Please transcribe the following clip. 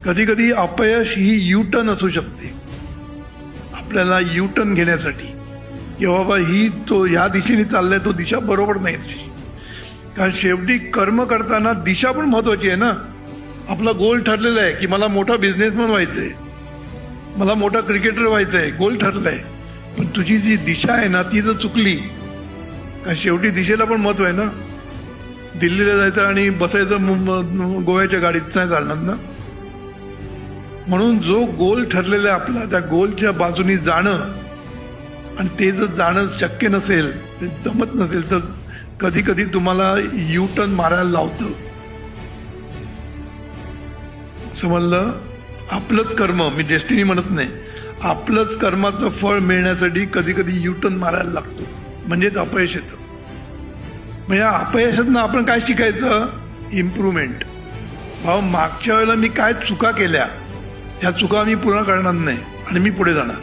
कधी कधी अपयश ही यू टर्न असू शकते आपल्याला यू टर्न घेण्यासाठी की बाबा ही तो ह्या दिशेने चाललाय तो दिशा बरोबर नाही तुझी. कारण शेवटी कर्म करताना दिशा पण महत्वाची आहे ना. आपला गोल ठरलेला आहे की मला मोठा बिझनेसमॅन व्हायचंय, मला मोठा क्रिकेटर व्हायचंय, गोल ठरलाय. पण तुझी जी दिशा आहे ना ती जर चुकली, कारण शेवटी दिशेला पण महत्व आहे ना. दिल्लीला जायचं आणि बसायचं गोव्याच्या गाडीत नाही चालणार ना. म्हणून जो गोल ठरलेला आहे आपला त्या गोलच्या बाजूनी जाणं, आणि ते जर जाणं शक्य नसेल, ते जमत नसेल, तर कधी कधी तुम्हाला यू टर्न मारायला लावतं. समजलं. आपलंच कर्म, मी डेस्टिनी म्हणत नाही, आपलंच कर्माचं फळ मिळण्यासाठी कधी कधी यू टर्न मारायला लागतो, म्हणजेच अपयश येतं. मग या अपयशातनं आपण काय शिकायचं? इम्प्रूव्हमेंट. भाऊ मागच्या वेळेला मी काय चुका केल्या, त्या चुका मी पुन्हा करणार नाही आणि मी पुढे जाणार.